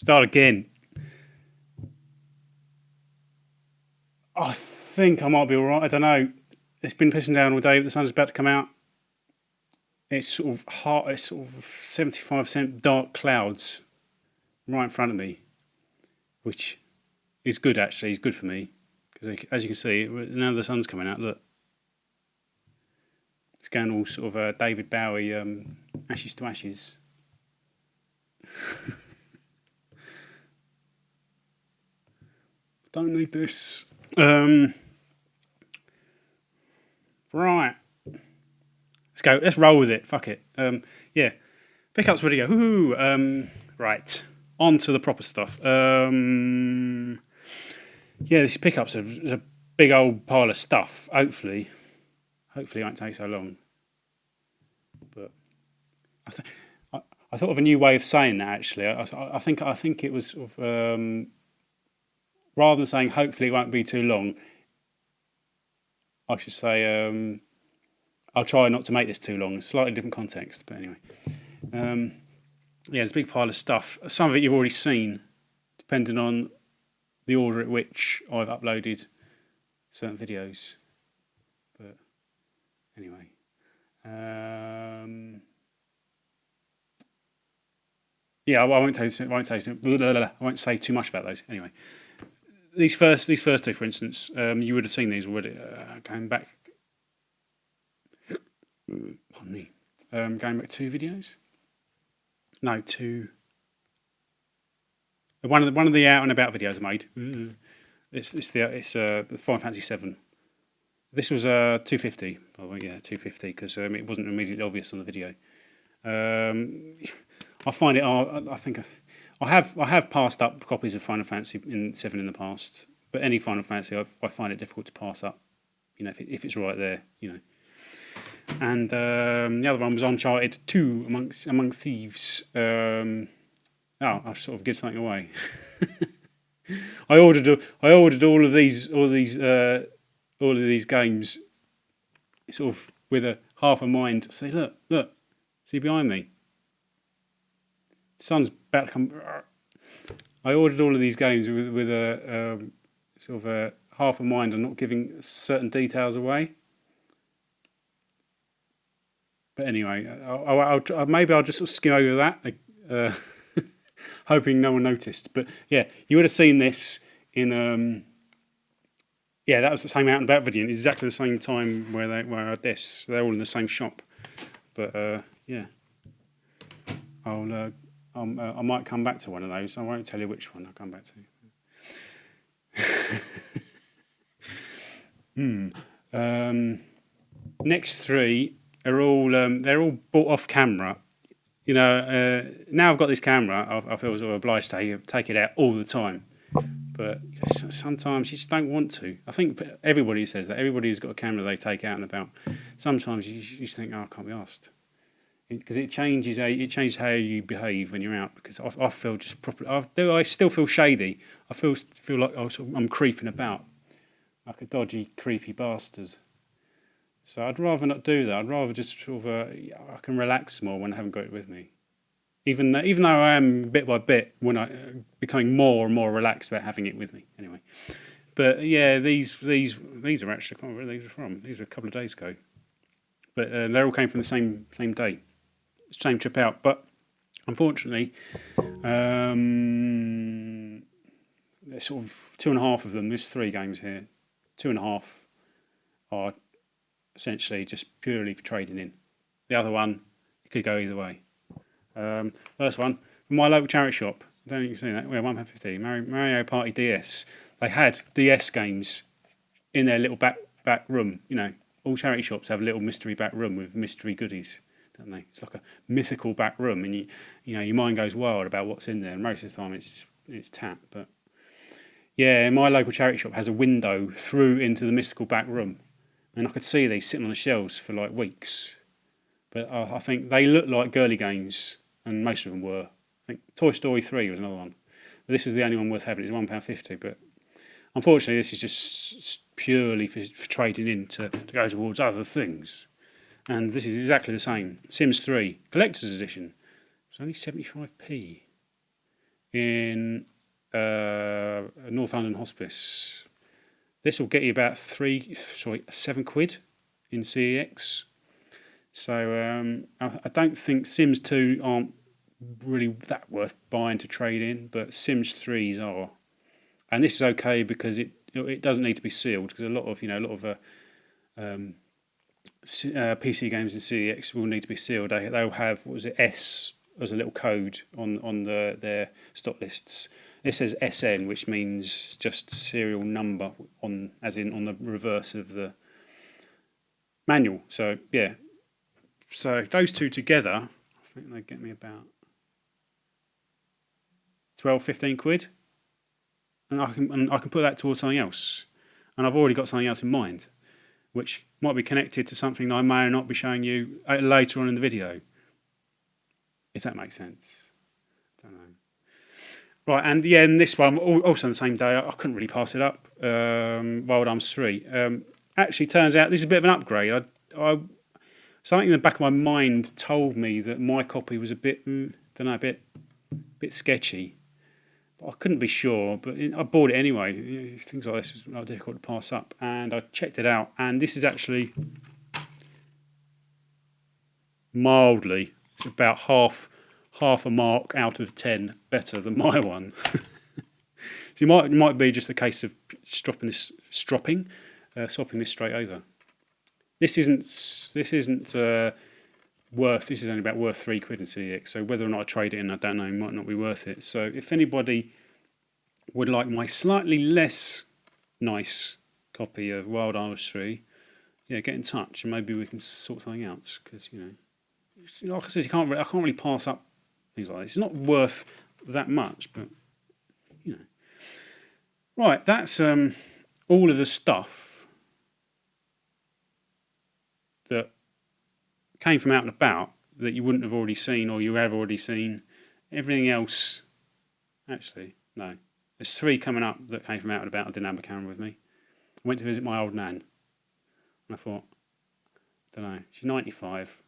Start again. I think I might be alright. I don't know. It's been pissing down all day, but the sun's about to come out. It's sort of hot. It's sort of 75% dark clouds right in front of me, which is good actually. It's good for me because, as you can see, now the sun's coming out. Look, it's going all sort of David Bowie, ashes to ashes. Don't need this. Right. Let's go. Let's roll with it. Fuck it. Yeah. Pickups ready to go. Woohoo. Right. On to the proper stuff. Yeah, these pickups are a big old pile of stuff. Hopefully it won't take so long. But I thought of a new way of saying that actually. I think it was sort of rather than saying hopefully it won't be too long, I should say I'll try not to make this too long. It's a slightly different context, but anyway. Yeah, there's a big pile of stuff. Some of it you've already seen, depending on the order at which I've uploaded certain videos. But anyway. Yeah, I won't say too much about those. Anyway, these first two, for instance, you would have seen these already. Going back, pardon me, going back 2 videos. No, 2. One of the out and about videos I made. It's the Final Fantasy 7. This was 250. Oh yeah, 250 because it wasn't immediately obvious on the video. I find it. I think I have passed up copies of Final Fantasy 7 in the past, but any Final Fantasy I find it difficult to pass up. You know, if it's right there, you know. And the other one was Uncharted 2 Among Thieves. I've sort of given something away. I ordered all of these games, sort of with a half a mind to say, look, see behind me. The sun's about to come. I ordered all of these games with a sort of a half a mind on not giving certain details away. But anyway, maybe I'll just sort of skim over that, hoping no one noticed. But yeah, you would have seen this in yeah, that was the same Out and About video, exactly the same time where I had this. They're all in the same shop. But yeah, I might come back to one of those. I won't tell you which one I'll come back to. Next 3 are all they're all bought off camera. You know, now I've got this camera, I feel sort of obliged to take it out all the time. But sometimes you just don't want to. I think everybody says that. Everybody who's got a camera they take out and about. Sometimes you just think, oh, I can't be asked. Because it changes how you behave when you're out. Because I feel just properly. I still feel shady. I feel like I'm creeping about like a dodgy, creepy bastard. So I'd rather not do that. I'd rather just sort of I can relax more when I haven't got it with me. Even though I am bit by bit when I becoming more and more relaxed about having it with me. Anyway, but yeah, these are actually, I can't remember where these are from. These are a couple of days ago, but they all came from the same day, same trip out. But unfortunately, there's sort of 2.5 of them. There's 3 games here. 2.5 are essentially just purely for trading in. The other one, it could go either way. First one, from my local charity shop. I don't think you can see that. We're £1.50. Mario Party DS. They had DS games in their little back room. You know, all charity shops have a little mystery back room with mystery goodies, don't they? It's like a mythical back room, and you know your mind goes wild about what's in there. And most of the time, it's tap. But yeah, my local charity shop has a window through into the mystical back room, and I could see these sitting on the shelves for like weeks. But I think they look like girly games, and most of them were. I think Toy Story 3 was another one. But this was the only one worth having. It was £1.50. But unfortunately, this is just purely for trading in to go towards other things. And this is exactly the same. Sims 3, Collector's Edition. It's only 75p. in North London Hospice. This will get you about £7 in CEX. So I don't think Sims 2 aren't really that worth buying to trade in, but Sims 3s are. And this is okay because it doesn't need to be sealed, because a lot of PC games in CEX will need to be sealed. They'll have, what was it, S as a little code on their stock lists. This says SN, which means just serial number as in on the reverse of the manual. So yeah, so those two together, I think they get me about 12-15 quid, and I can put that towards something else, and I've already got something else in mind, which might be connected to something that I may or not be showing you later on in the video, if that makes sense. I don't know. Right, and yeah, and this one, also on the same day, I couldn't really pass it up. Wild Arms 3. Actually, turns out this is a bit of an upgrade. Something in the back of my mind told me that my copy was a bit, a bit sketchy. But I couldn't be sure, but I bought it anyway. Things like this are difficult to pass up. And I checked it out, and this is actually mildly, it's about half a mark out of 10 better than my one. So it might be just a case of swapping this straight over. This isn't worth. This is only about worth £3 in CEX. So whether or not I trade it in, I don't know. It might not be worth it. So if anybody would like my slightly less nice copy of Wild Arms 3, yeah, get in touch and maybe we can sort something out. Because like I said, I can't really pass up things like this. It's not worth that much, but right. That's all of the stuff that came from out and about that you wouldn't have already seen or you have already seen. Everything else, actually, no. There's 3 coming up that came from out and about. I didn't have a camera with me. I went to visit my old nan, and I thought, I don't know, she's 95.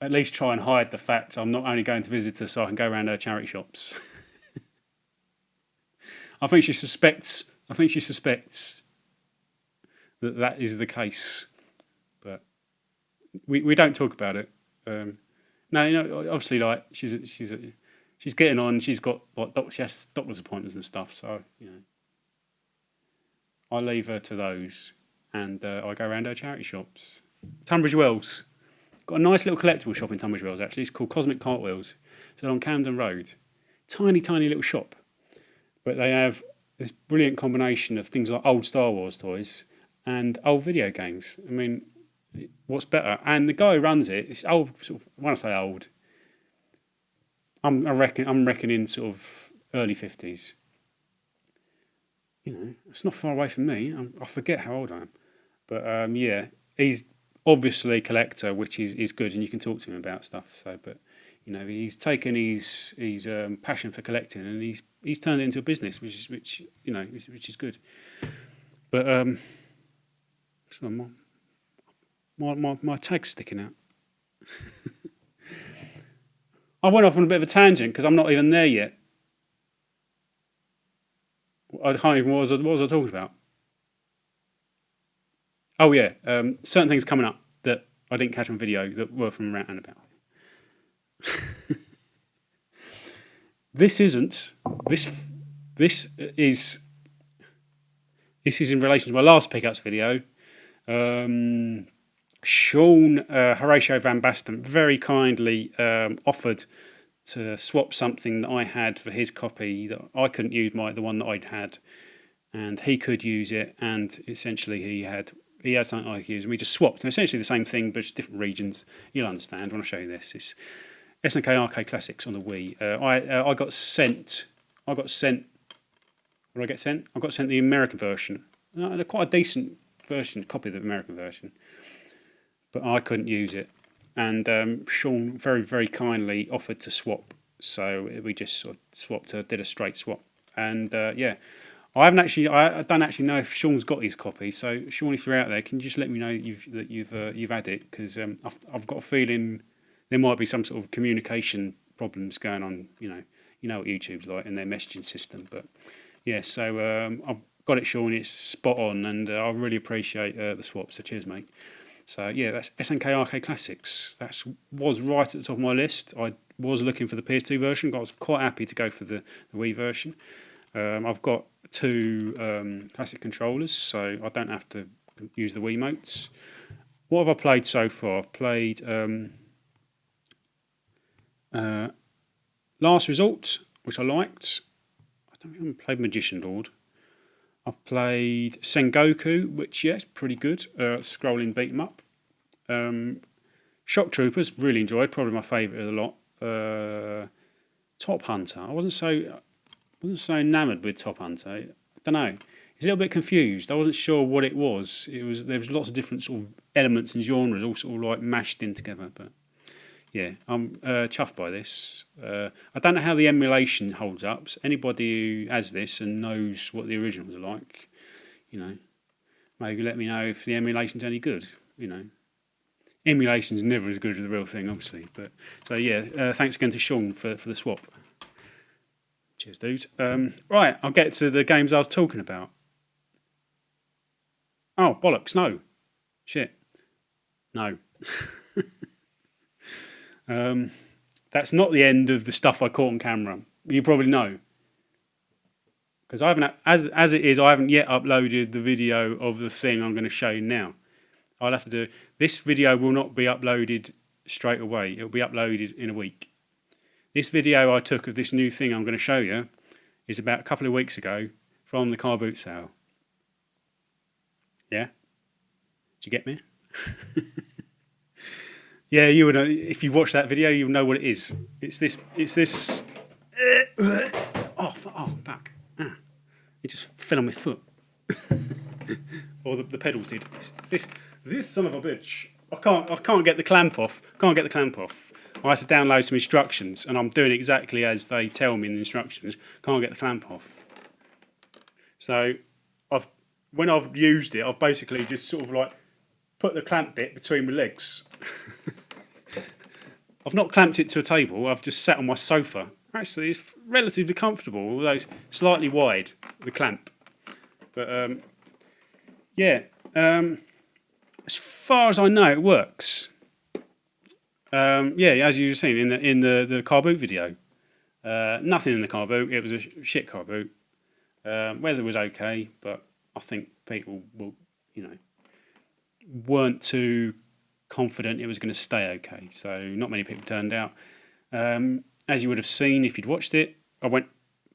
At least try and hide the fact I'm not only going to visit her so I can go around her charity shops. I think she suspects that is the case, but we don't talk about it. No, obviously, like she's getting on. She's got she has doctor's appointments and stuff. So I leave her to those, and I go around her charity shops. Tunbridge Wells got a nice little collectible shop in Tunbridge Wells. Actually, it's called Cosmic Cartwheels. It's on Camden Road. Tiny little shop, but they have this brilliant combination of things like old Star Wars toys and old video games. I mean, what's better? And the guy who runs it is old. When I say old, I'm reckoning sort of early 50s. It's not far away from me. I forget how old I am, but yeah, he's obviously a collector, which is good, and you can talk to him about stuff. So, but he's taken his passion for collecting and he's turned it into a business, which is good. But sorry, my tag's sticking out. I went off on a bit of a tangent because I'm not even there yet. I can't even. What was I talking about? Oh yeah, certain things coming up that I didn't catch on video that were from around and about. This is in relation to my last pickups video. Sean HoratioVanBasten very kindly offered to swap something that I had for his copy that I couldn't use the one that I'd had, and he could use it, and essentially he had something I could use, and we just swapped. And essentially the same thing, but just different regions. You'll understand when I show you this. It's SNK Arcade Classics on the Wii. I got sent. What did I get sent? I got sent the American version. Quite a decent copy of the American version, but I couldn't use it. And Sean very, very kindly offered to swap, so we just sort of swapped. Did a straight swap, and yeah, I don't actually know if Sean's got his copy. So Sean, if you're out there, can you just let me know that you've had it? Because I've got a feeling there might be some sort of communication problems going on. You know what YouTube's like and their messaging system. But yeah, so I've got it, Sean. It's spot on, and I really appreciate the swap. So cheers, mate. So yeah, that's SNK Arcade Classics. That was right at the top of my list. I was looking for the PS2 version, but I was quite happy to go for the Wii version. I've got two classic controllers, so I don't have to use the Wiimotes. What have I played so far? I've played Last Resort, which I liked. I haven't played Magician Lord. I've played Sengoku, which, yeah, it's pretty good. Scrolling beat 'em up. Shock Troopers, really enjoyed. Probably my favourite of the lot. Top Hunter. I wasn't so enamoured with Top Hunter. I don't know. It's a little bit confused. I wasn't sure what it was. There was lots of different sort of elements and genres, all sort of like mashed in together. But yeah, I'm chuffed by this. I don't know how the emulation holds up. So anybody who has this and knows what the originals are like, maybe let me know if the emulation's any good. Emulation's never as good as the real thing, obviously. But so yeah, thanks again to Sean for the swap. Cheers, dude. Right, I'll get to the games I was talking about. Oh, bollocks, no. Shit. No. That's not the end of the stuff I caught on camera. You probably know. Because I haven't, as it is, I haven't yet uploaded the video of the thing I'm going to show you now. I'll have to do. This video will not be uploaded straight away. It'll be uploaded in a week. This video I took of this new thing I'm going to show you is about a couple of weeks ago from the car boot sale. Yeah? Did you get me? Yeah, you would know. If you watch that video, you'll know what it is. It's this. Oh, back. It just fell on my foot. Or the pedals did. It's this son of a bitch. I can't get the clamp off. I had to download some instructions, and I'm doing exactly as they tell me in the instructions. Can't get the clamp off. So when I've used it, I've basically just sort of like put the clamp bit between my legs. I've not clamped it to a table. I've just sat on my sofa. Actually, it's relatively comfortable, although slightly wide, the clamp. But yeah, as far as I know, it works. Yeah, as you were saying in the car boot video, nothing in the car boot. It was a shit car boot. Weather was okay, but I think people weren't too confident it was going to stay okay. So not many people turned out. As you would have seen if you'd watched it, I went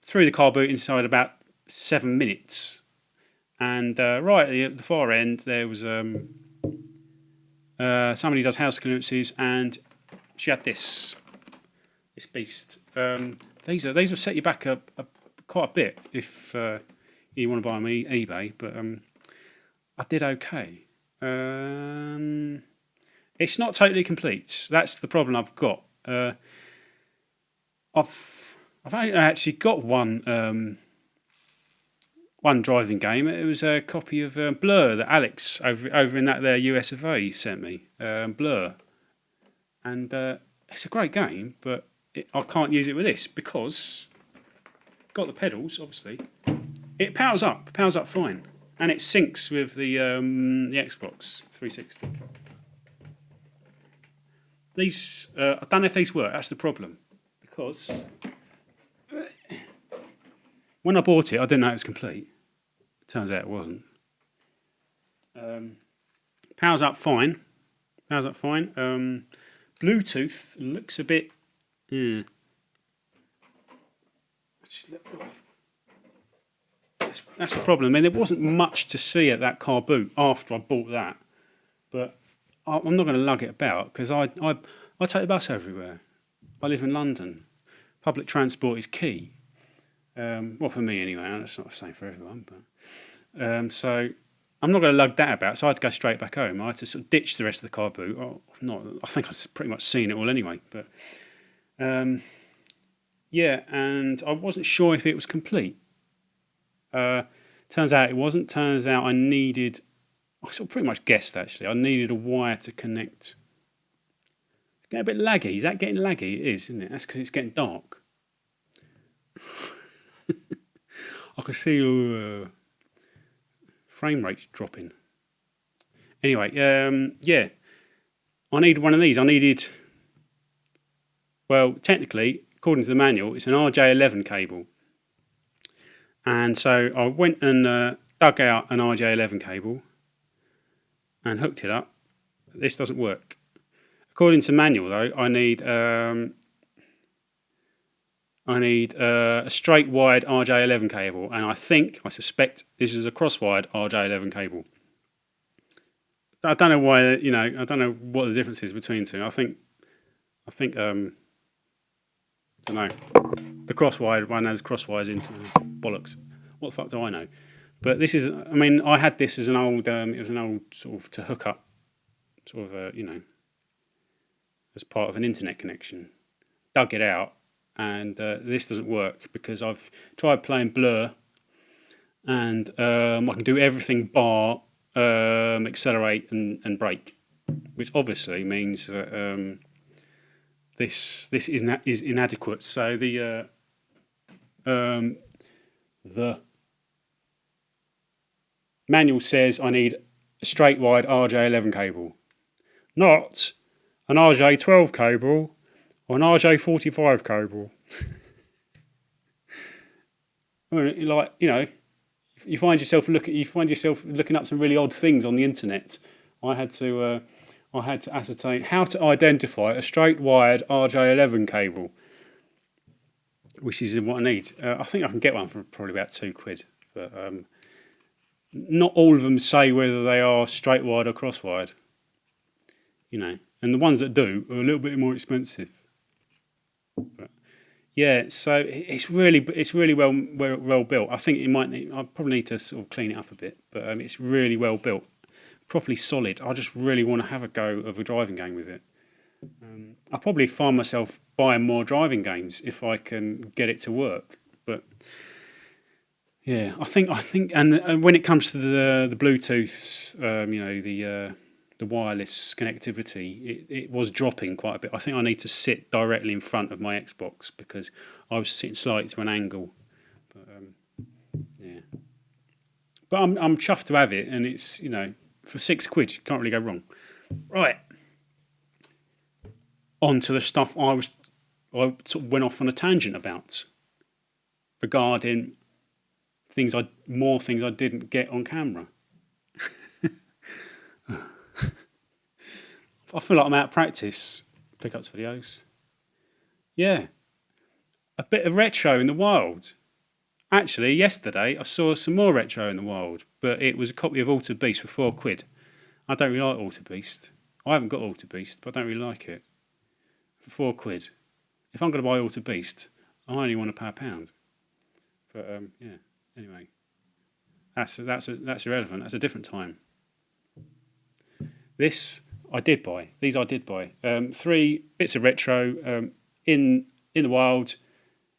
through the car boot inside about 7 minutes. And right at the far end, there was somebody who does house clearances, and she had this beast. These will set you back quite a bit if you want to buy them on eBay. But I did okay. It's not totally complete. That's the problem I've got. I've only actually got one driving game. It was a copy of Blur that Alex over in that there US of A sent me. Blur, and it's a great game, but I can't use it with this because got the pedals. Obviously, it powers up fine, and it syncs with the Xbox 360. These I don't know if these work. That's the problem, because when I bought it, I didn't know it was complete. Turns out it wasn't. Powers up fine. Bluetooth looks a bit. That's the problem. I mean, there wasn't much to see at that car boot after I bought that, but I'm not going to lug it about because I take the bus everywhere. I live in London. Public transport is key. Well, for me anyway. That's not the same for everyone, but so I'm not going to lug that about. So I had to go straight back home. I had to sort of ditch the rest of the car boot. I think I've pretty much seen it all anyway. But yeah, and I wasn't sure if it was complete. Turns out it wasn't. Turns out I sort of pretty much guessed actually. I needed a wire to connect. It's getting a bit laggy. Is that getting laggy? It is, isn't it? That's because it's getting dark. I can see your frame rate's dropping. Anyway, yeah, I need one of these. Well, technically, according to the manual, it's an RJ11 cable. And so I went and dug out an RJ11 cable and hooked it up. This doesn't work. According to manual, though, I need a straight wired RJ11 cable, and I suspect this is a cross-wired RJ11 cable. I don't know why, I don't know what the difference is between the two. I think, I don't know. The cross-wired one has cross-wires into bollocks. What the fuck do I know? But this is, I mean, I had this as an old, it was an old sort of to hook up, sort of, as part of an internet connection. Dug it out, and this doesn't work because I've tried playing Blur, and I can do everything bar accelerate and brake, which obviously means that this is inadequate. So the manual says I need a straight wide RJ11 cable, not an RJ12 cable or an RJ45 cable. Like, you find yourself looking up some really odd things on the internet. I had to ascertain how to identify a straight wired RJ11 cable, which is what I need. I think I can get one for probably about £2, but not all of them say whether they are straight wired or cross wired. And the ones that do are a little bit more expensive. But yeah, so it's really well built. I think I probably need to sort of clean it up a bit, but it's really well built, properly solid. I just really want to have a go of a driving game with it. I'll probably find myself buying more driving games if I can get it to work. But yeah, I think, and when it comes to the Bluetooth, the wireless connectivity, it was dropping quite a bit. I think I need to sit directly in front of my Xbox because I was sitting slightly to an angle. But yeah, but I'm chuffed to have it, and it's for £6, you can't really go wrong. Right, on to the stuff I sort of went off on a tangent about regarding more things I didn't get on camera. I feel like I'm out of practice. Pickups videos. Yeah. A bit of retro in the wild. Actually, yesterday I saw some more retro in the wild, but it was a copy of Alter Beast for £4. I don't really like Alter Beast. I haven't got Alter Beast, but I don't really like it. For £4. If I'm going to buy Alter Beast, I only want to pay £1. But yeah. Anyway, that's irrelevant. That's a different time. These I did buy. 3 bits of retro in the wild,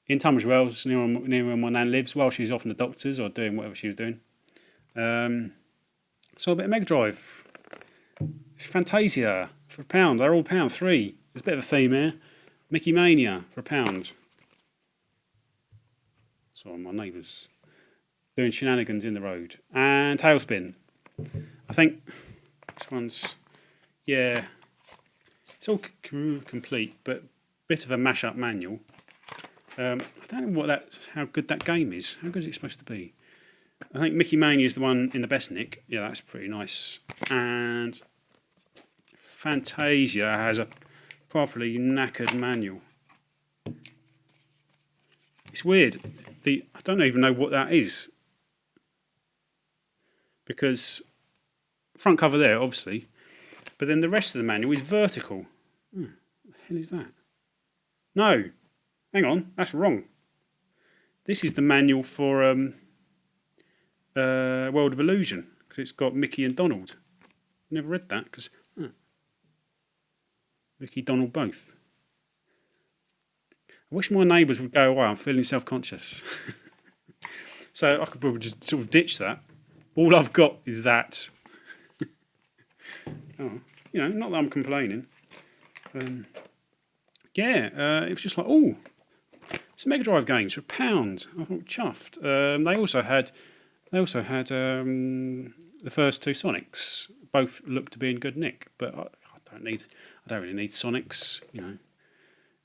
in Tunbridge Wells, near where my nan lives, while she was off in the doctors or doing whatever she was doing. So a bit of Mega Drive. It's Fantasia for £1. They're all £1. There's a bit of a theme here. Mickey Mania for £1. Sorry, my neighbours doing shenanigans in the road. And Tailspin. I think this one's, yeah, it's all complete, but bit of a mash-up manual. I don't know how good that game is. How good is it supposed to be? I think Mickey Mania is the one in the best nick. Yeah, that's pretty nice. And Fantasia has a properly knackered manual. It's weird. I don't even know what that is. Because front cover there, obviously. But then the rest of the manual is vertical. What the hell is that? No. Hang on. That's wrong. This is the manual for World of Illusion. Because it's got Mickey and Donald. Never read that. Because Mickey, Donald both. I wish my neighbours would go away. I'm feeling self-conscious. So I could probably just sort of ditch that. All I've got is that. Not that I'm complaining. It was just like, oh, some Mega Drive games for £1. I thought chuffed. They also had the first two Sonics. Both looked to be in good nick, but I don't really need Sonics. You know,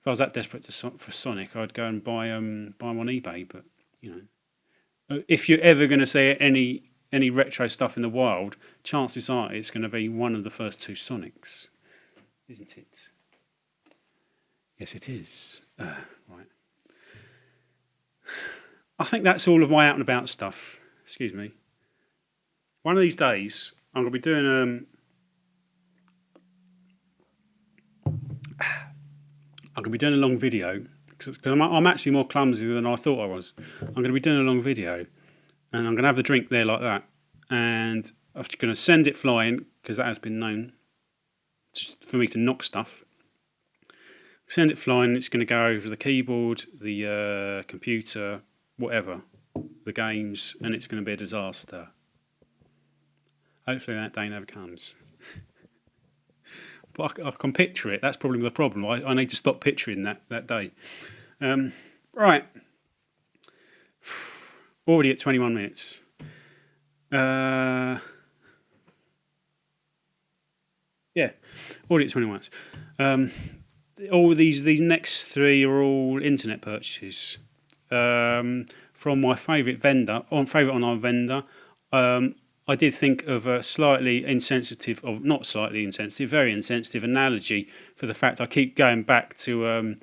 if I was that desperate for Sonic, I'd go and buy them on eBay. But you know, if you're ever going to see any retro stuff in the wild, chances are it's going to be one of the first two Sonics, isn't it? Yes, it is. Right. I think that's all of my out and about stuff. Excuse me. One of these days, I'm going to be doing a long video because I'm actually more clumsy than I thought I was. I'm going to be doing a long video, and I'm going to have the drink there like that, and I'm just going to send it flying because that has been known for me to knock stuff. Send it flying. It's going to go over the keyboard, the computer, whatever, the games, and it's going to be a disaster. Hopefully that day never comes. But I can picture it. That's probably the problem. I need to stop picturing that day. Right. Already at 21 minutes. Yeah. Already at 21 minutes. All these next three are all internet purchases. From my favourite online vendor. I did think of a very insensitive analogy for the fact I keep going back to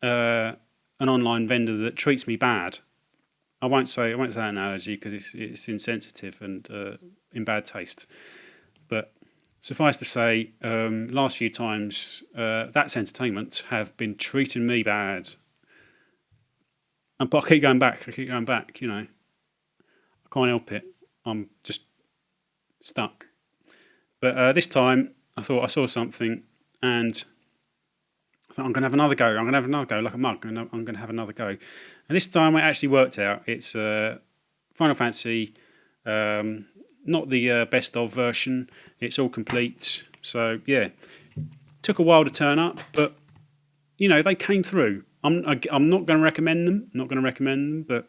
an online vendor that treats me bad. I won't say that analogy because it's insensitive and in bad taste. But suffice to say, last few times That's Entertainment have been treating me bad. But I keep going back. You know, I can't help it. I'm just stuck. But this time, I thought I saw something, and I thought I'm going to have another go. Like a mug. I'm going to have another go. And this time, it actually worked out. It's Final Fantasy, not the best of version. It's all complete. So yeah, took a while to turn up, but you know they came through. I'm not going to recommend them. But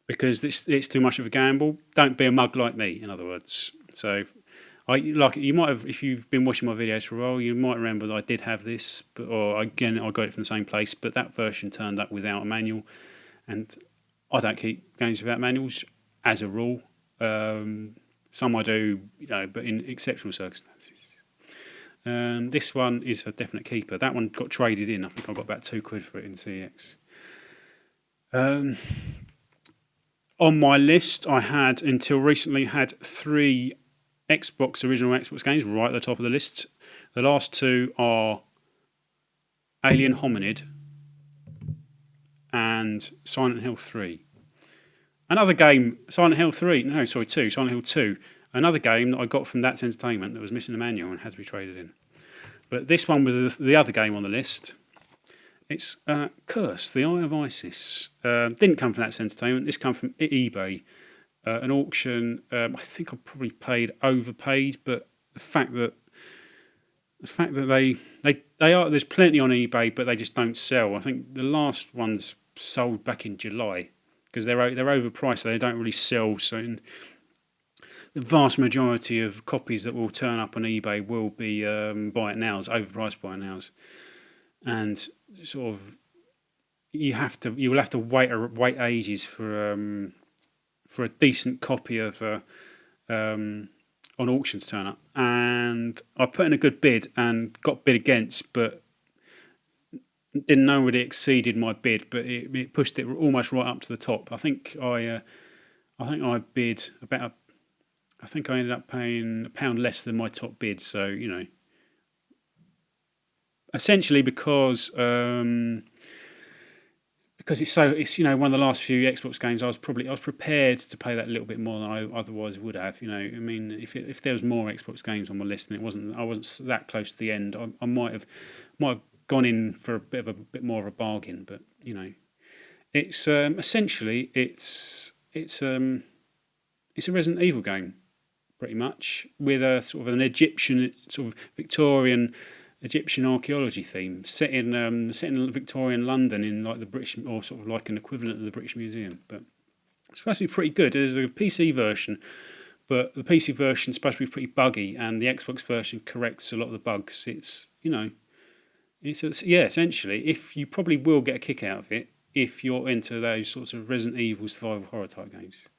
because it's too much of a gamble. Don't be a mug like me, in other words. So, you might have, if you've been watching my videos for a while, you might remember that I did have this, I got it from the same place, but that version turned up without a manual, and I don't keep games without manuals as a rule. Some I do, you know, but in exceptional circumstances. This one is a definite keeper. That one got traded in. I think I got about £2 for it in CX. On my list, I had until recently had 3 original Xbox games right at the top of the list. The last 2 are Alien Hominid and Silent Hill 3. Another game, Silent Hill 2. Another game that I got from That's Entertainment that was missing a manual and had to be traded in. But this one was the other game on the list. It's Curse, the Eye of Isis. Didn't come from That's Entertainment. This came from eBay, an auction. I think I probably overpaid, but the fact that they are, there's plenty on eBay, but they just don't sell. I think the last ones sold back in July because they're overpriced. So they don't really sell. So the vast majority of copies that will turn up on eBay will be buy it nows, overpriced buy it nows, and sort of you will have to wait ages for a decent copy of on auction to turn up. And I put in a good bid and got bid against, but didn't know whether it exceeded my bid, but it pushed it almost right up to the top. I think I bid about. I think I ended up paying £1 less than my top bid. So you know, essentially because it's you know one of the last few Xbox games, I was prepared to pay that little bit more than I otherwise would have. You know, I mean, if there was more Xbox games on my list and I wasn't that close to the end, I might have gone in for a bit more of a bargain. But you know, it's essentially it's a Resident Evil game, pretty much, with a sort of an Egyptian, sort of Victorian Egyptian archaeology theme, set in Victorian London in like the British, or sort of like an equivalent of the British Museum. But it's supposed to be pretty good. There's a PC version, but the PC version is supposed to be pretty buggy, and the Xbox version corrects a lot of the bugs. It's essentially, if you probably will get a kick out of it if you're into those sorts of Resident Evil survival horror type games.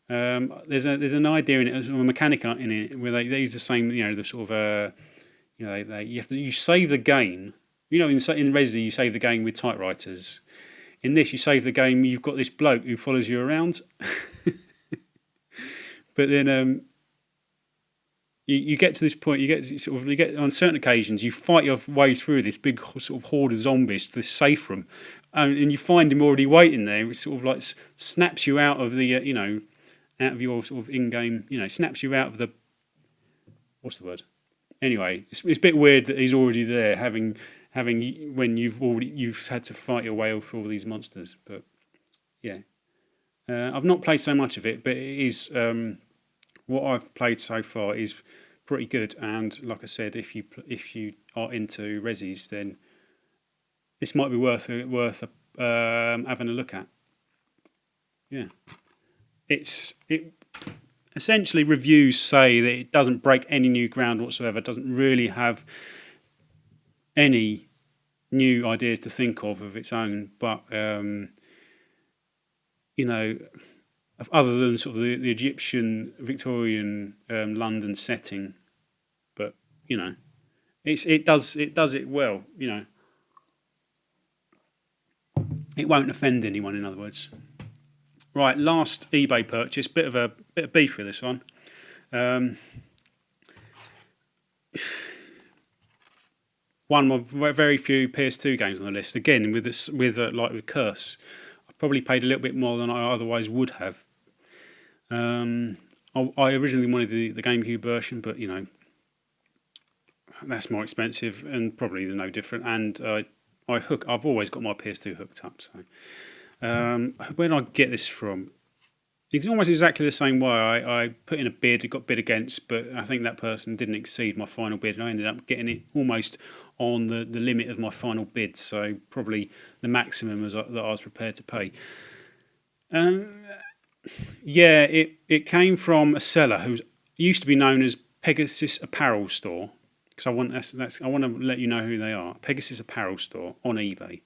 There's an idea in it, there's a mechanic in it where they use the same, the sort of you save the game. In Resi you save the game with typewriters. In this you save the game. You've got this bloke who follows you around, but then you get to this point. You get on certain occasions you fight your way through this big sort of horde of zombies to this safe room, and you find him already waiting there. It sort of like snaps you out of the out of your sort of in-game, snaps you out of the, what's the word? Anyway, it's a bit weird that he's already there, having when you've had to fight your way through all these monsters. But yeah, I've not played so much of it, but it is what I've played so far is pretty good. And like I said, if you are into Resis, then this might be worth having a look at. Yeah, it essentially, reviews say that it doesn't break any new ground whatsoever. It doesn't really have any new ideas to think of its own. But other than sort of the Egyptian Victorian London setting, but it does it well. It won't offend anyone. In other words. Right, last eBay purchase. Bit of beef with this one. One of very few PS2 games on the list. Again, with Curse, I probably paid a little bit more than I otherwise would have. I originally wanted the GameCube version, but that's more expensive and probably no different. And I've always got my PS2 hooked up, so. Where did I get this from? It's almost exactly the same way. I put in a bid, it got bid against, but I think that person didn't exceed my final bid, and I ended up getting it almost on the limit of my final bid, so probably the maximum that I was prepared to pay. It came from a seller who used to be known as Pegasus Apparel Store, because I want to let you know who they are. Pegasus Apparel Store on eBay.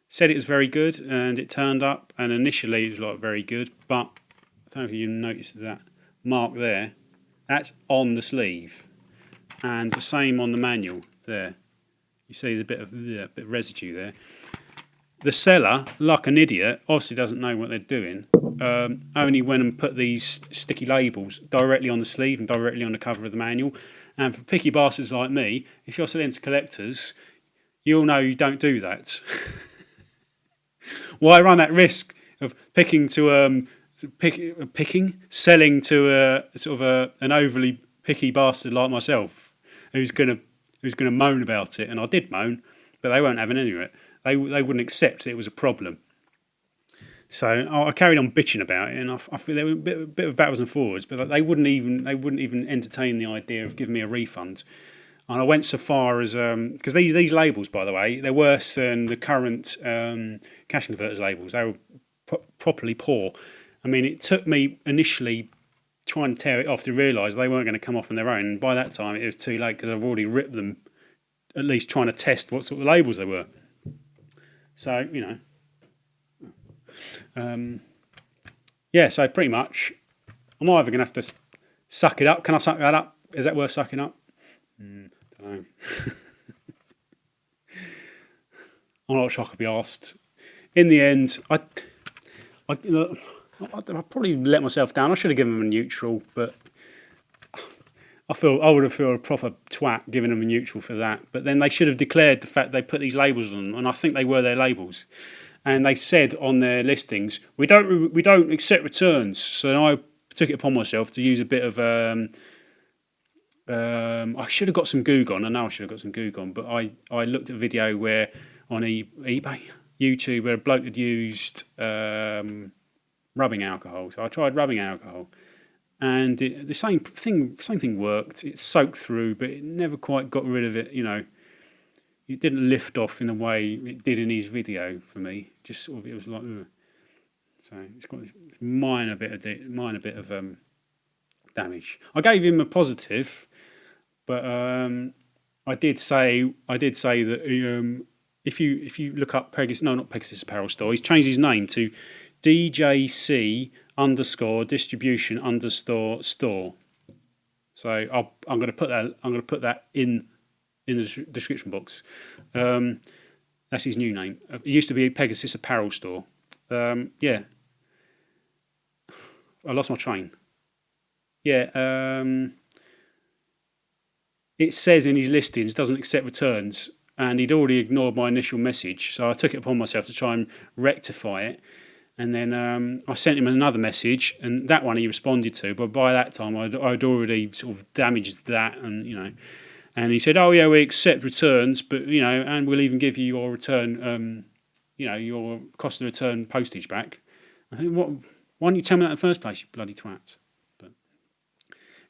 Said it was very good, and it turned up, and initially it was very good, but I don't know if you noticed that mark there. That's on the sleeve, and the same on the manual there. You see the bit of residue there. The seller, like an idiot, obviously doesn't know what they're doing. Only went and put these sticky labels directly on the sleeve and directly on the cover of the manual. And for picky bastards like me, if you're selling to collectors, you'll know you don't do that. Why run that risk of selling to an overly picky bastard like myself, who's gonna moan about it? And I did moan, but they weren't having any of it. They wouldn't accept it was a problem. So I carried on bitching about it, and I feel there were a bit of backwards and forwards, but they wouldn't even entertain the idea of giving me a refund. And I went so far as because these labels, by the way, they're worse than the current cash converters labels. They were properly poor. I mean, it took me initially trying to tear it off to realise they weren't going to come off on their own. And by that time, it was too late because I've already ripped them. At least trying to test what sort of labels they were. So so pretty much, I'm either going to have to suck it up. Can I suck that up? Is that worth sucking up? Don't know. I'm not sure I could be asked. In the end, I probably let myself down. I should have given them a neutral, but I would have felt a proper twat giving them a neutral for that. But then they should have declared the fact they put these labels on, and I think they were their labels. And they said on their listings, we don't accept returns. So I took it upon myself to use a bit of. I should have got some Goog on. I know I should have got some Goog on, but I looked at a video where on eBay, YouTube, where a bloke had used rubbing alcohol. So I tried rubbing alcohol, and the same thing worked. It soaked through, but it never quite got rid of it. It didn't lift off in the way it did in his video for me. Just sort of, it was like, ugh. So it's got this minor bit of damage. I gave him a positive, but I did say that if you look up not Pegasus Apparel Store, he's changed his name to DJC _distribution _ store. So I'm going to put that in the description box. That's his new name. It used to be Pegasus Apparel Store. Yeah. I lost my train. Yeah. It says in his listings doesn't accept returns, and he'd already ignored my initial message, so I took it upon myself to try and rectify it. And then I sent him another message, and that one he responded to. But by that time, I'd already sort of damaged that, and and he said, "Oh yeah, we accept returns, but and we'll even give you your return, your cost of return postage back." I think, what? Why didn't you tell me that in the first place, you bloody twat?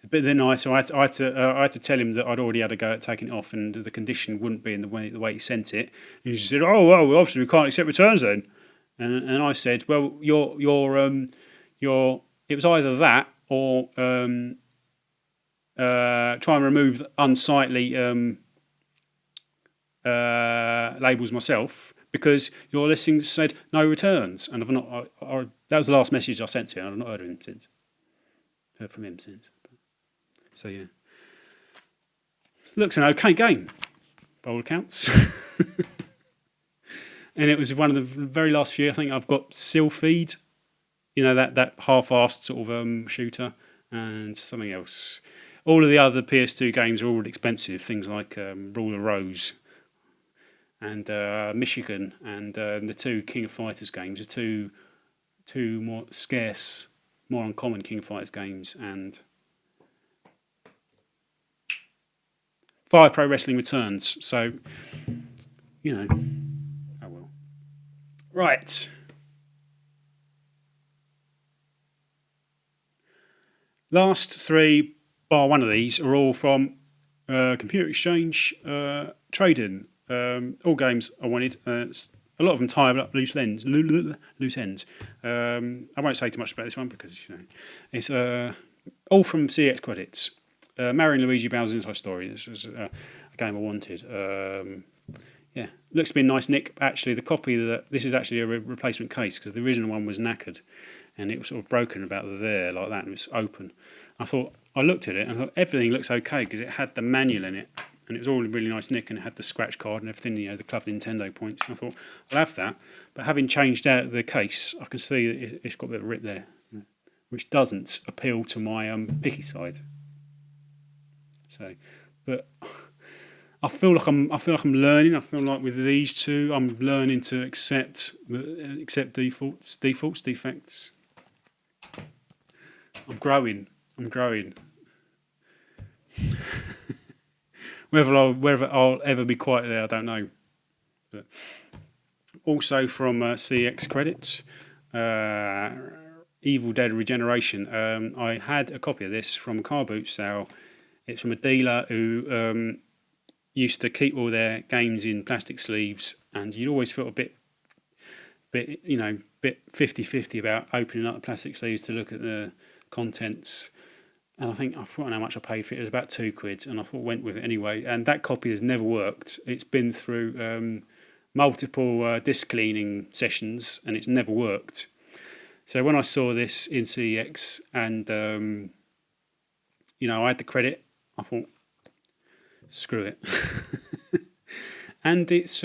But then I had to tell him that I'd already had a go at taking it off, and the condition wouldn't be in the way he sent it. And he said, "Oh well, obviously we can't accept returns then." And I said, "Well, it was either that or try and remove unsightly labels myself, because your listing said no returns, and I've not. That was the last message I sent to him. I've not heard of him since. Heard from him since. So yeah, looks an okay game, by all accounts." And it was one of the very last few. I think I've got Sylpheed, that half-assed sort of shooter, and something else. All of the other PS2 games are all expensive. Things like Rule of Rose and Michigan, and the two King of Fighters games are two more scarce, more uncommon King of Fighters games, and Fire Pro Wrestling Returns. So, oh well. Right. Last three, bar one of these, are all from Computer Exchange Trading. All games I wanted. A lot of them tie up loose ends. I won't say too much about this one because it's all from CX credits. Mario and Luigi Bowser's Inside Story. This was a game I wanted. Yeah, looks to be a nice nick. Actually, the copy this is actually a replacement case, because the original one was knackered, and it was sort of broken about there like that, and it was open. I looked at it and I thought everything looks okay, because it had the manual in it, and it was all a really nice nick, and it had the scratch card and everything, the Club Nintendo points. And I thought I'll have that, but having changed out the case, I can see that it's got a bit of a rip there, which doesn't appeal to my picky side. So, but I feel like I'm learning. I feel like with these two, I'm learning to accept defects. I'm growing. Whether I'll ever be quite there, I don't know. But also from CX credits, Evil Dead Regeneration. I had a copy of this from a car boot sale. It's from a dealer who used to keep all their games in plastic sleeves, and you'd always felt a bit 50-50 about opening up the plastic sleeves to look at the contents. And I forgot how much I paid for it. It was about £2, and I thought went with it anyway. And that copy has never worked. It's been through multiple disc cleaning sessions, and it's never worked. So when I saw this in CEX, and I had the credit, I thought, screw it. And it's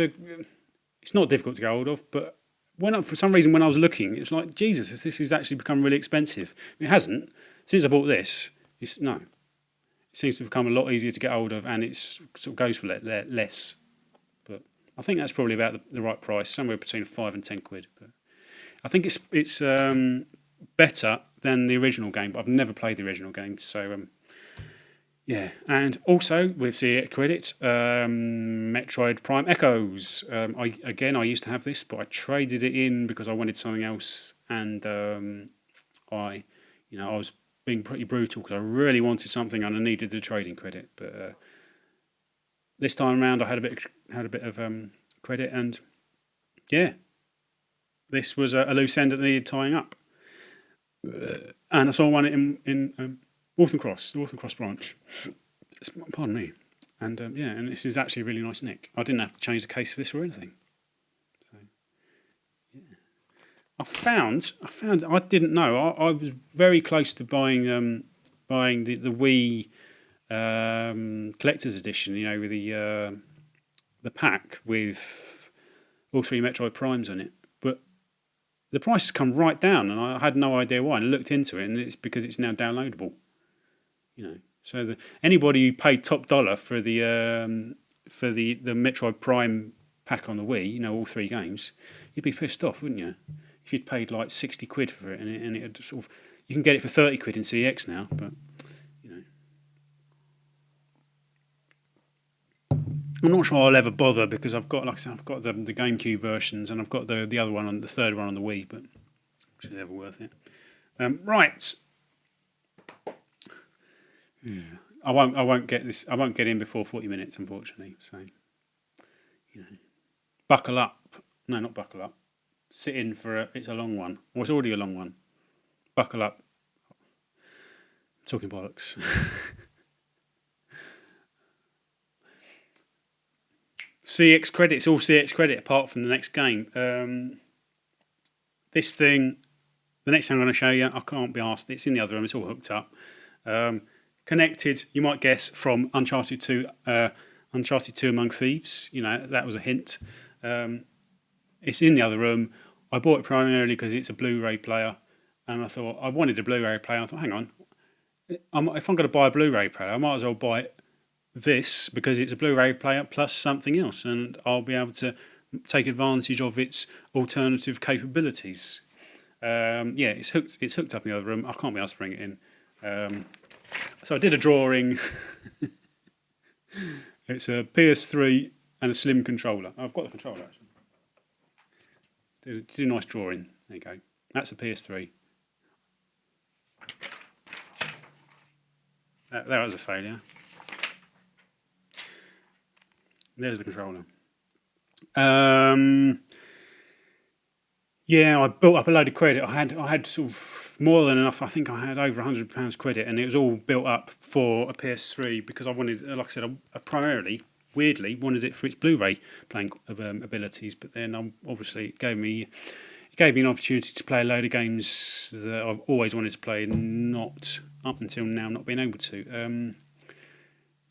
not difficult to get hold of, but for some reason when I was looking, it was like, Jesus, this has actually become really expensive. It hasn't. Since I bought this, it seems to have become a lot easier to get hold of, and it sort of goes for less. But I think that's probably about the right price, somewhere between £5 and £10. But I think it's better than the original game, but I've never played the original game, so yeah. And also with the credits, Metroid Prime Echoes. I used to have this, but I traded it in because I wanted something else, and I was being pretty brutal because I really wanted something and I needed the trading credit. But this time around, I had a bit of credit, and yeah, this was a loose end that needed tying up. And I saw one in Waltham Cross, the Waltham Cross branch. Pardon me. And yeah, and this is actually a really nice nick. I didn't have to change the case for this or anything. So yeah, I didn't know. I was very close to buying the Wii collector's edition. You know, with the pack with all three Metroid Primes on it, but the price has come right down, and I had no idea why. And I looked into it, and it's because it's now downloadable. You know, so anybody who paid top dollar for the Metroid Prime pack on the Wii, you know, all three games, you'd be pissed off, wouldn't you? If you'd paid like 60 quid for it, and it sort of, you can get it for 30 quid in CX now, but you know, I'm not sure I'll ever bother because I've got, like I said, I've got the GameCube versions, and I've got the other one, the third one on the Wii, but it's never worth it. Right. Yeah. I won't get this. I won't get in before 40 minutes, unfortunately. So, you know, buckle up. No, not buckle up. Sit in for it's a long one. Well, it's already a long one. Buckle up. Talking bollocks. CX credit. It's all CX credit apart from the next game. This thing, the next thing I'm going to show you, I can't be asked. It's in the other room. It's all hooked up. Connected, you might guess, from Uncharted 2 Among Thieves. You know, that was a hint. It's in the other room. I bought it primarily because it's a Blu-ray player, and I thought I wanted a Blu-ray player. I thought, hang on, if I'm going to buy a Blu-ray player, I might as well buy this because it's a Blu-ray player plus something else, and I'll be able to take advantage of its alternative capabilities. Yeah, it's hooked up in the other room. I can't be asked to bring it in. So I did a drawing. It's a PS3 and a slim controller. I've got the controller actually. Did a nice drawing. There you go. That's a PS3. That was a failure. There's the controller. Yeah, I built up a load of credit. I had sort of more than enough. I think I had over £100 credit, and it was all built up for a PS3 because I wanted, like I said, I primarily, weirdly, wanted it for its Blu-ray playing abilities. But then obviously it gave me an opportunity to play a load of games that I've always wanted to play, and not up until now not being able to.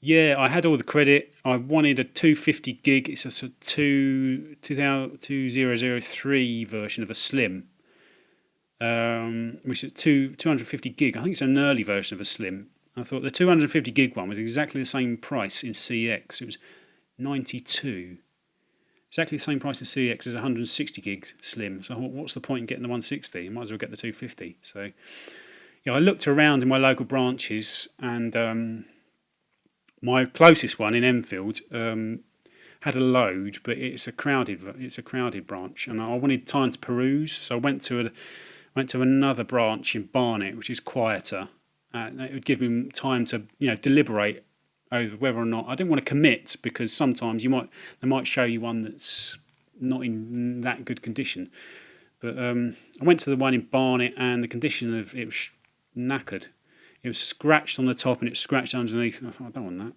Yeah, I had all the credit. I wanted a 250 gig. It's a 2003 version of a Slim, which is 250 gig. I think it's an early version of a Slim. I thought the 250 gig one was exactly the same price in CX. It was 92. Exactly the same price in CX as 160 gig Slim. So I thought, what's the point in getting the 160? You might as well get the 250. So yeah, I looked around in my local branches, and my closest one in Enfield had a load, but it's a crowded branch, and I wanted time to peruse, so I went to another branch in Barnet, which is quieter. It would give me time to deliberate over whether or not I didn't want to commit, because sometimes they might show you one that's not in that good condition. But I went to the one in Barnet, and the condition of it was knackered. It was scratched on the top and it was scratched underneath, and I thought, I don't want that.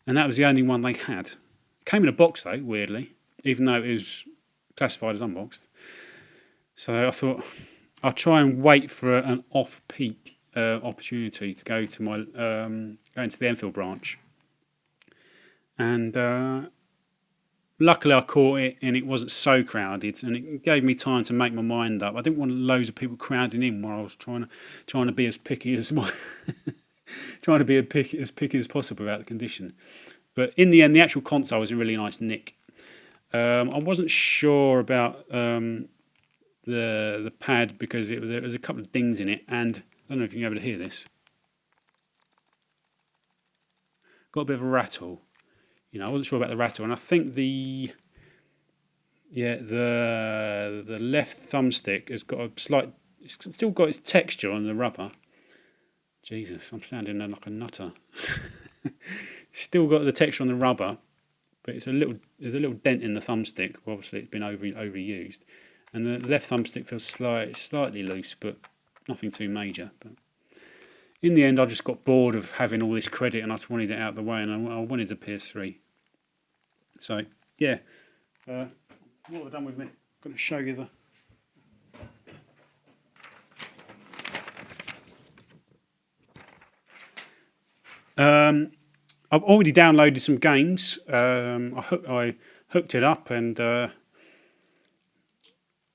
And that was the only one they had. It came in a box though, weirdly, even though it was classified as unboxed. So I thought I'll try and wait for an off-peak opportunity to go to go into the Enfield branch. And luckily I caught it, and it wasn't so crowded, and it gave me time to make my mind up. I didn't want loads of people crowding in while I was trying to be as picky as trying to be as picky as possible about the condition. But in the end, the actual console was a really nice nick. I wasn't sure about the pad because there was a couple of dings in it, and I don't know if you're able to hear this. Got a bit of a rattle. I wasn't sure about the rattle, and I think the left thumbstick has got it's still got its texture on the rubber, Jesus, I'm sounding like a nutter. Still got the texture on the rubber, but there's a little dent in the thumbstick. Obviously, it's been overused, and the left thumbstick feels slightly loose, but nothing too major. But in the end, I just got bored of having all this credit, and I just wanted it out of the way, and I wanted the PS3. So yeah, what have I done with me? I'm going to show you the. I've already downloaded some games. I hooked it up, and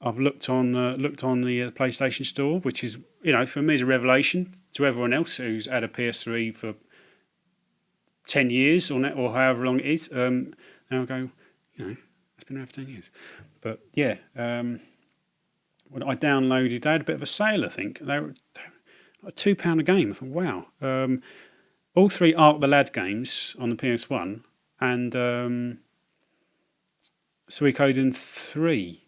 I've looked on the PlayStation Store, which is, for me is a revelation. To everyone else who's had a PS3 for 10 years or however long it is, now I go, it's been around for 10 years. But yeah, when I downloaded, they had a bit of a sale. I think they were like £2 a game. I thought, wow. All three Ark the Lad games on the PS1 and Suikoden 3,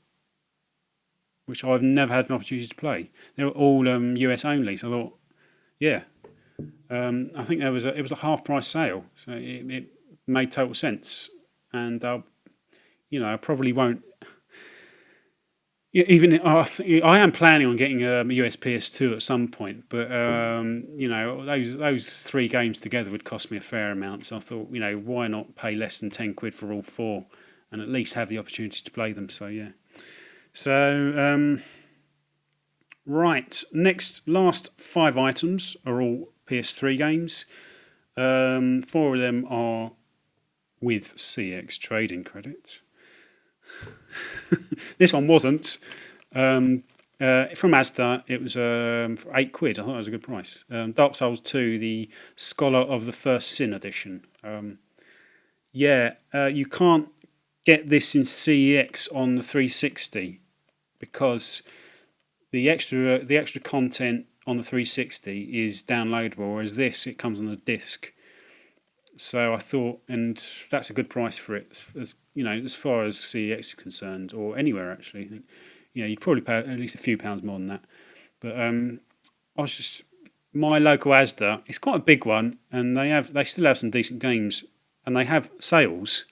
which I've never had an opportunity to play. They were all US only, so I thought, yeah. I think it was a half price sale, so it made total sense. And I probably won't. Even I am planning on getting a US PS2 at some point, but those three games together would cost me a fair amount. So I thought, why not pay less than £10 for all four, and at least have the opportunity to play them. So yeah. So right, last 5 items are all PS3 games. 4 of them are with CX trading credit. This one wasn't. From Asda, it was for £8. I thought it was a good price. Dark Souls 2, the Scholar of the First Sin edition. You can't get this in CEX on the 360 because the extra content on the 360 is downloadable, whereas it comes on a disc. So I thought, and that's a good price for it, as far as CEX is concerned, or anywhere actually. I think, you'd probably pay at least a few pounds more than that. But my local Asda, it's quite a big one, and they still have some decent games, and they have sales.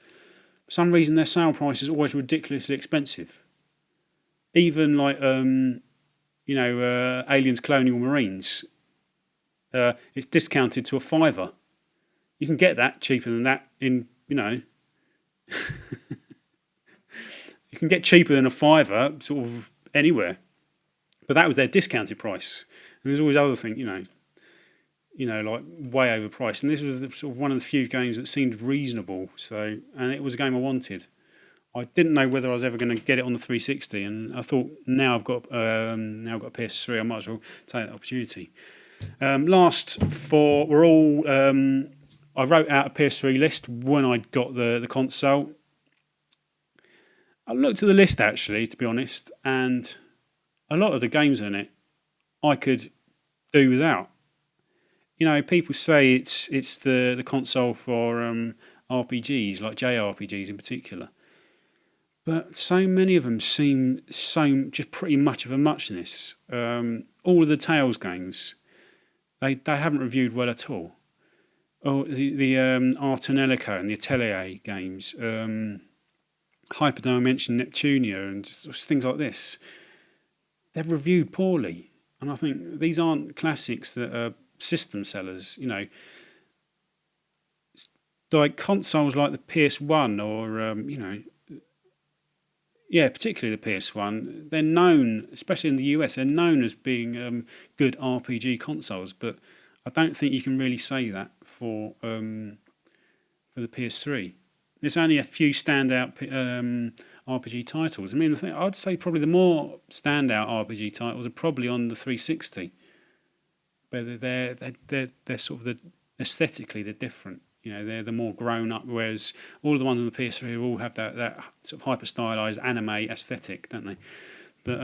For some reason, their sale price is always ridiculously expensive. Even like Aliens Colonial Marines, it's discounted to £5. You can get that cheaper than that in, you can get cheaper than a £5 sort of anywhere. But that was their discounted price. And there's always other things, like way overpriced. And this was sort of one of the few games that seemed reasonable. So, and it was a game I wanted. I didn't know whether I was ever going to get it on the 360, and I thought now I've got a PS3, I might as well take that opportunity. Last 4 were all. I wrote out a PS3 list when I got the console. I looked at the list actually, to be honest, and a lot of the games in it I could do without. People say it's the console for RPGs, like JRPGs in particular. But so many of them seem just pretty much of a muchness. All of the Tales games, they haven't reviewed well at all. Oh, the Art and Elico and the Atelier games, Hyperdimension Neptunia and just things like this, they've reviewed poorly. And I think these aren't classics that are system sellers, like consoles like the PS1 or, particularly the PS1. They're known, especially in the US, they're known as being good RPG consoles, but I don't think you can really say that for the PS3. There's only a few standout RPG titles. I mean, I'd say probably the more standout RPG titles are probably on the 360. But they're sort of aesthetically they're different. They're the more grown up, whereas all of the ones on the PS3 all have that sort of hyper stylized anime aesthetic, don't they? But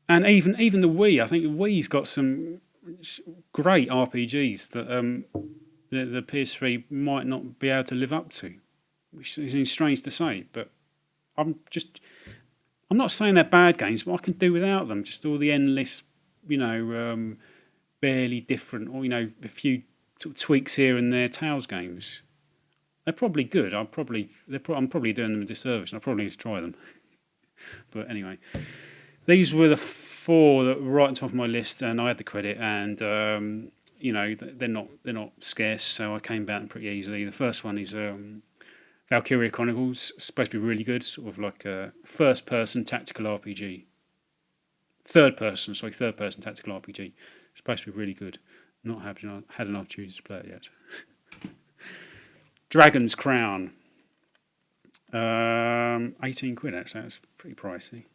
and even the Wii, I think the Wii's got some great RPGs that the PS3 might not be able to live up to, which is strange to say. But I'm not saying they're bad games, but I can do without them. Just all the endless barely different, or a few sort of tweaks here and there Tales games. They're probably good. I'm probably doing them a disservice, and I probably need to try them. But anyway, these were the 4 that were right on top of my list, and I had the credit, and they're not scarce, so I came back pretty easily. The first one is Valkyria Chronicles. It's supposed to be really good, sort of like a first-person tactical RPG. Third-person tactical RPG. It's supposed to be really good. Not had an opportunity to play it yet. Dragon's Crown. 18 quid actually. That's pretty pricey.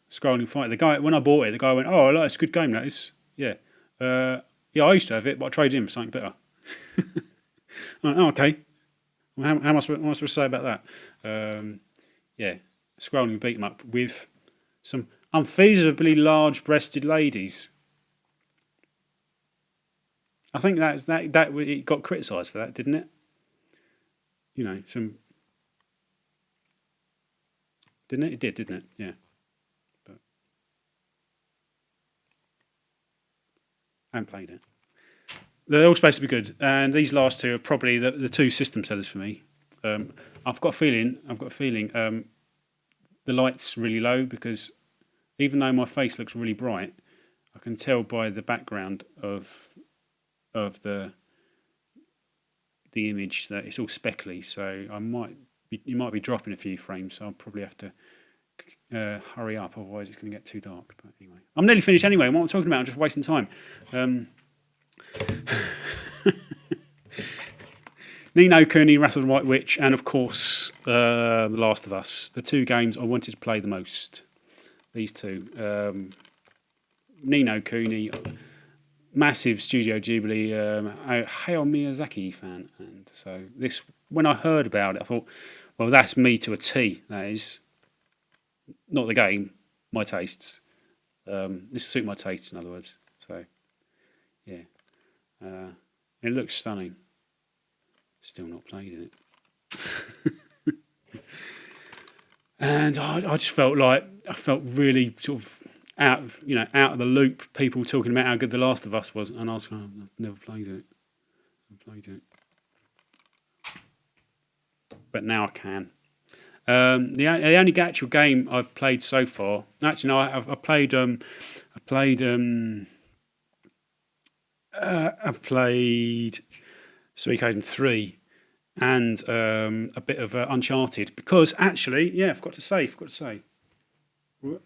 Scrolling Fight. The guy, when I bought it, the guy went, "Oh, it's a good game. That is, yeah, I used to have it, but I traded in for something better." Okay. Well, how am I supposed to say about that? Yeah, scrolling beat 'em up with some unfeasibly large-breasted ladies. I think that it got criticised for that, didn't it? Didn't it? It did, didn't it? Yeah. But I haven't played it. They're all supposed to be good, and these last 2 are probably the 2 system sellers for me. I've got a feeling the light's really low, because even though my face looks really bright, I can tell by the background of the image that it's all speckly. So you might be dropping a few frames. So I'll probably have to hurry up, otherwise it's going to get too dark. But anyway, I'm nearly finished anyway. What I'm talking about, I'm just wasting time. Ni no Kuni, Wrath of the White Witch, and of course The Last of Us. The 2 games I wanted to play the most. These 2. Ni no Kuni, massive Studio Ghibli, Hayao Miyazaki fan, and so when I heard about it, I thought, well, that's me to a T. That is not the game, my tastes. This suit my tastes, in other words. So, yeah, it looks stunning. Still not played it, and I just felt really sort of out of the loop. People talking about how good The Last of Us was, and I was going, I've never played it. But now I can. The only actual game I've played so far. Actually, no, I've played Suikoden 3 and a bit of Uncharted, because actually, yeah, I forgot to say. Oh,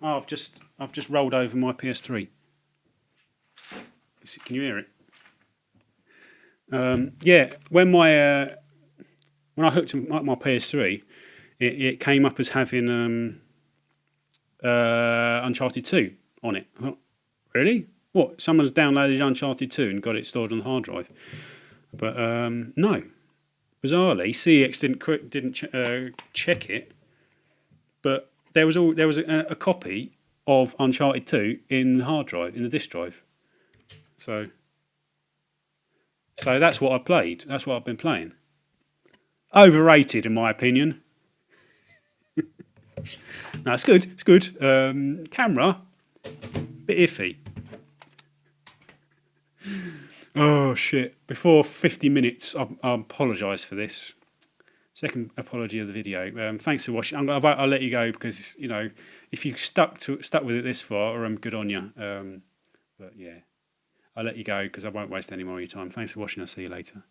I've just rolled over my PS3. Can you hear it? Yeah, when I hooked up my PS3, it came up as having Uncharted 2 on it. I thought, really? What? Someone's downloaded Uncharted 2 and got it stored on the hard drive? But no. Bizarrely, CEX didn't check it, but there was a copy of Uncharted 2 in the hard drive, in the disk drive. So that's what I played. That's what I've been playing. Overrated, in my opinion. No, it's good. It's good. Camera, bit iffy. Oh shit! Before 50 minutes, I apologise for this. Second apology of the video. Thanks for watching. I'll let you go, because if you stuck with it this far, good on you. But yeah, I'll let you go because I won't waste any more of your time. Thanks for watching. I'll see you later.